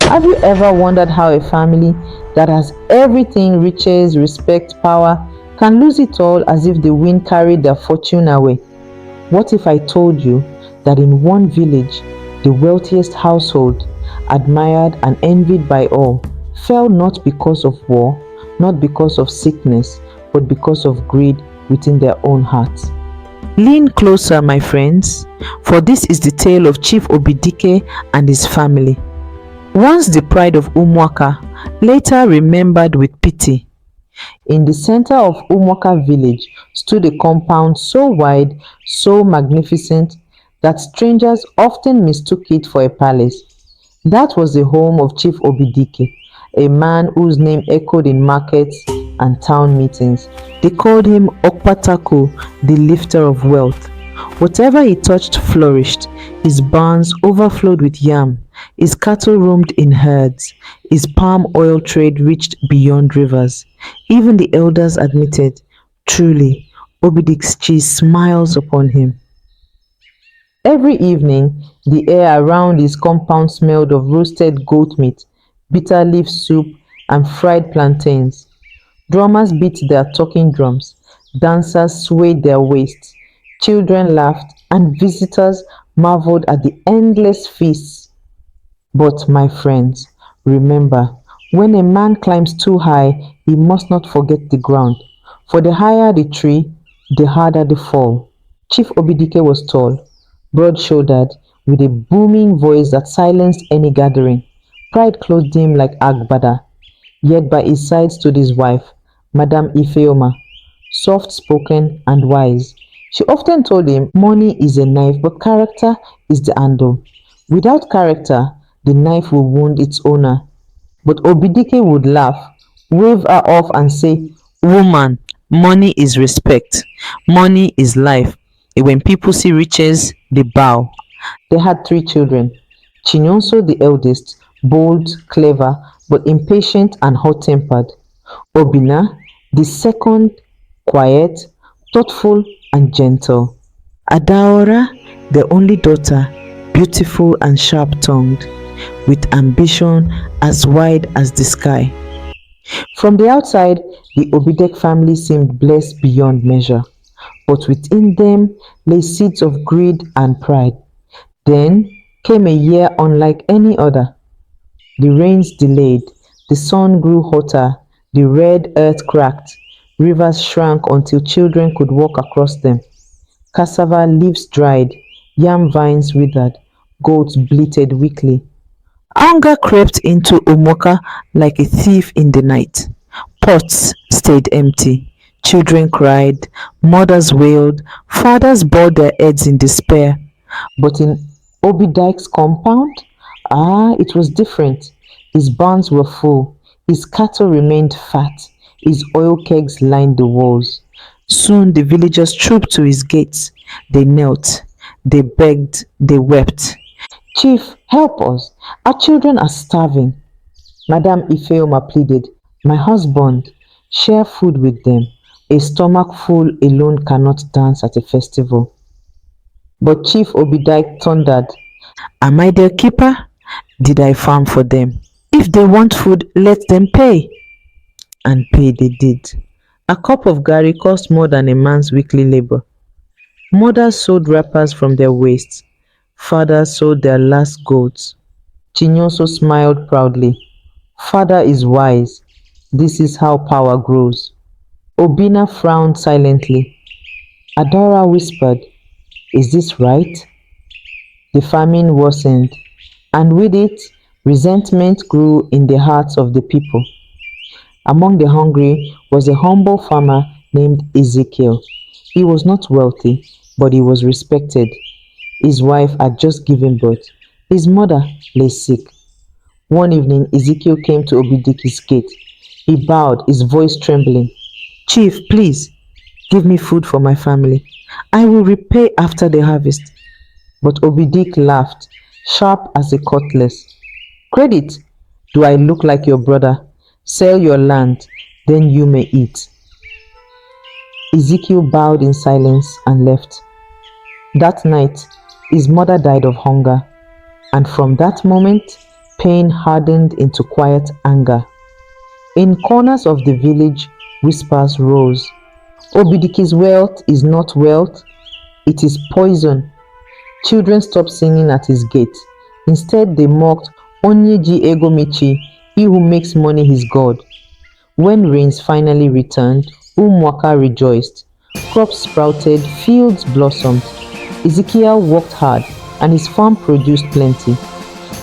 Have you ever wondered how a family that has everything, riches, respect, power, can lose it all as if the wind carried their fortune away? What if I told you that in one village, the wealthiest household, admired and envied by all, fell not because of war, not because of sickness, but because of greed within their own hearts? Lean closer, my friends, for this is the tale of Chief Obidike and his family. Once the pride of Umuaka, later remembered with pity. In the center of Umuaka village stood a compound so wide, so magnificent, that strangers often mistook it for a palace. That was the home of Chief Obidike, a man whose name echoed in markets and town meetings. They called him Okpataaku, the lifter of wealth. Whatever he touched flourished. His barns overflowed with yam. His cattle roamed in herds. His palm oil trade reached beyond rivers. Even the elders admitted, truly, Obidike's cheese smiles upon him. Every evening, the air around his compound smelled of roasted goat meat, bitter leaf soup, and fried plantains. Drummers beat their talking drums, dancers swayed their waists, children laughed, and visitors marveled at the endless feasts. But, my friends, remember, when a man climbs too high, he must not forget the ground, for the higher the tree, the harder the fall. Chief Obidike was tall, broad-shouldered, with a booming voice that silenced any gathering. Pride clothed him like agbada, yet by his side stood his wife, Madam Ifeoma, soft-spoken and wise. She often told him, money is a knife, but character is the handle. Without character, the knife will wound its owner. But Obidike would laugh, wave her off and say, woman, money is respect. Money is life. And when people see riches, they bow. They had 3 children. Chinonso, the eldest, bold, clever, but impatient and hot-tempered. Obina, the second, quiet, thoughtful, and gentle. Adaora, the only daughter, beautiful and sharp-tongued, with ambition as wide as the sky. From the outside, the Obidike family seemed blessed beyond measure, but within them lay seeds of greed and pride. Then came a year unlike any other. The rains delayed, the sun grew hotter, the red earth cracked, rivers shrank until children could walk across them. Cassava leaves dried, yam vines withered, goats bleated weakly. Hunger crept into Umuaka like a thief in the night. Pots stayed empty, children cried, mothers wailed, fathers bowed their heads in despair. But in Obidike's compound, it was different. His barns were full, his cattle remained fat, his oil kegs lined the walls. Soon the villagers trooped to his gates. They knelt, they begged, they wept. Chief, help us. Our children are starving. Madam Ifeoma pleaded, my husband, share food with them. A stomach full alone cannot dance at a festival. But Chief Obidike thundered, am I their keeper? Did I farm for them? If they want food, let them pay. And pay they did. A cup of garri cost more than a man's weekly labor. Mothers sewed wrappers from their waists. Fathers sold their last goats. Chinonso smiled proudly. Father is wise. This is how power grows. Obina frowned silently. Adaora whispered, is this right? The famine worsened, and with it, resentment grew in the hearts of the people. Among the hungry was a humble farmer named Ezekiel. He was not wealthy, but he was respected. His wife had just given birth. His mother lay sick. One evening, Ezekiel came to Obidike's gate. He bowed, his voice trembling. Chief, please, give me food for my family. I will repay after the harvest. But Obidike laughed, sharp as a cutlass. Credit? Do I look like your brother? Sell your land, then you may eat. Ezekiel bowed in silence and left. That night, his mother died of hunger, and from that moment, Pain hardened into quiet anger. In corners of the village, whispers rose. Obidike's wealth is not wealth, it is poison. Children stopped singing at his gate. Instead, they mocked Onyeji Egomichi, he who makes money his god. When rains finally returned, Umuaka rejoiced. Crops sprouted, fields blossomed. Ezekiel worked hard, and his farm produced plenty.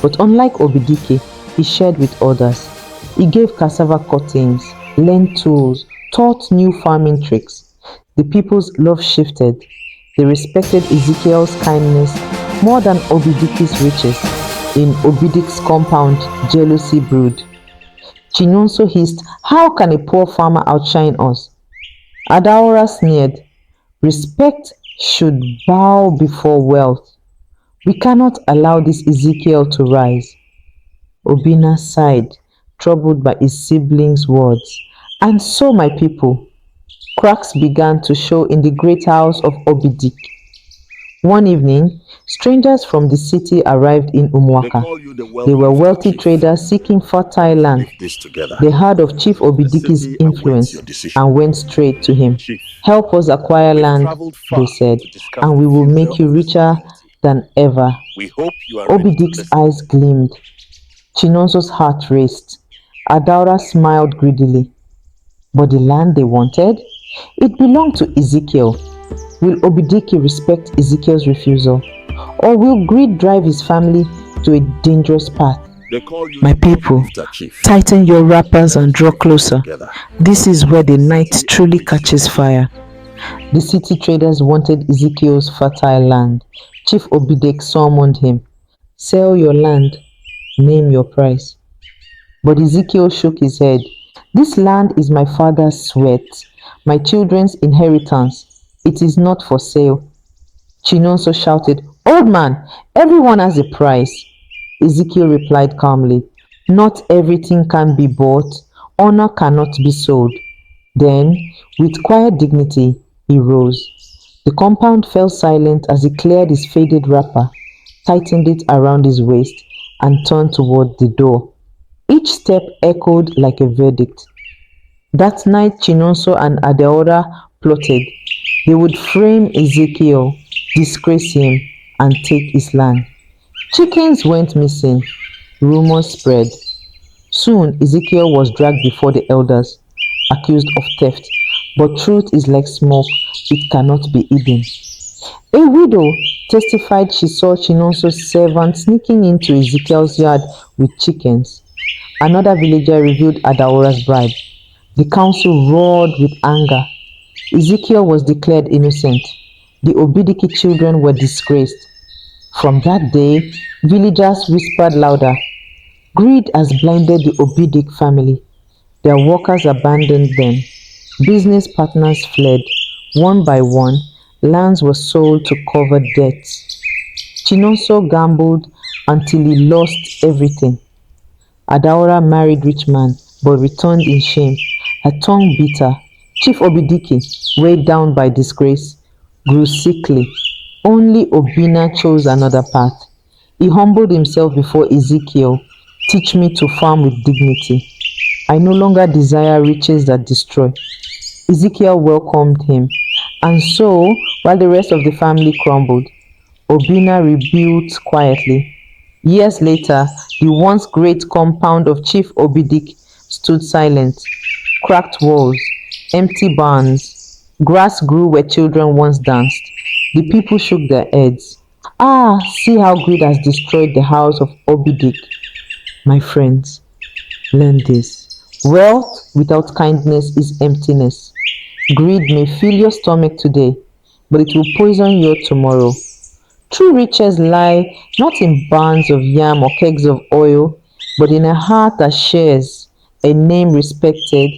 But unlike Obidike, he shared with others. He gave cassava cuttings, lent tools, taught new farming tricks. The people's love shifted. They respected Ezekiel's kindness more than Obidike's riches. In Obidike's compound, jealousy brewed. Chinonso hissed, "How can a poor farmer outshine us?" Adaora sneered, "Respect should bow before wealth. We cannot allow this Ezekiel to rise." Obina sighed, troubled by his siblings' words. And so, my people, cracks began to show in the great house of Obidike. One evening, strangers from the city arrived in Umuaka. They were wealthy traders seeking fertile land. They heard of Chief Obidike's influence and went straight to him. "Help us acquire land," they said, "and we will make you richer than ever." Obidike's eyes gleamed. Chinonso's heart raced. Adaora smiled greedily. But the land they wanted? It belonged to Ezekiel. Will Obidike respect Ezekiel's refusal? Or will greed drive his family to a dangerous path? My people, tighten your wrappers and draw closer. This is where the night truly catches fire. The city traders wanted Ezekiel's fertile land. Chief Obidike summoned him. "Sell your land, name your price." But Ezekiel shook his head. "This land is my father's sweat, my children's inheritance. It is not for sale." Chinonso shouted, "Old man, everyone has a price." Ezekiel replied calmly, "Not everything can be bought. Honor cannot be sold." Then, with quiet dignity, he rose. The compound fell silent as he cleared his faded wrapper, tightened it around his waist, and turned toward the door. Each step echoed like a verdict. That night, Chinonso and Adaora plotted. They would frame Ezekiel, disgrace him, and take his land. Chickens went missing. Rumors spread. Soon, Ezekiel was dragged before the elders, accused of theft. But truth is like smoke, it cannot be hidden. A widow testified she saw Chinonso's servant sneaking into Ezekiel's yard with chickens. Another villager revealed Adaora's bribe. The council roared with anger. Ezekiel was declared innocent. The Obidike children were disgraced. From that day, villagers whispered louder. Greed has blinded the Obidike family. Their workers abandoned them. Business partners fled. One by one, lands were sold to cover debts. Chinonso gambled until he lost everything. Adaora married rich man, but returned in shame, her tongue bitter. Chief Obidike, weighed down by disgrace, grew sickly. Only Obina chose another path. He humbled himself before Ezekiel. "Teach me to farm with dignity. I no longer desire riches that destroy." Ezekiel welcomed him. And so, while the rest of the family crumbled, Obina rebuilt quietly. Years later, the once great compound of Chief Obidike stood silent. Cracked walls, empty barns, grass grew where children once danced. The people shook their heads. "Ah, see how greed has destroyed the house of Obidike." My friends, learn this. Wealth without kindness is emptiness. Greed may fill your stomach today, but it will poison you tomorrow. True riches lie not in barns of yam or kegs of oil, but in a heart that shares, a name respected,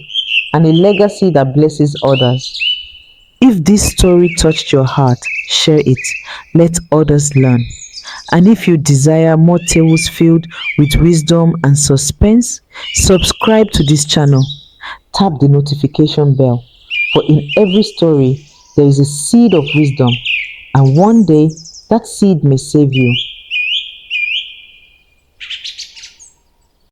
and a legacy that blesses others. If this story touched your heart, share it. Let others learn. And if you desire more tales filled with wisdom and suspense, subscribe to this channel. Tap the notification bell, for in every story there is a seed of wisdom, and one day that seed may save you.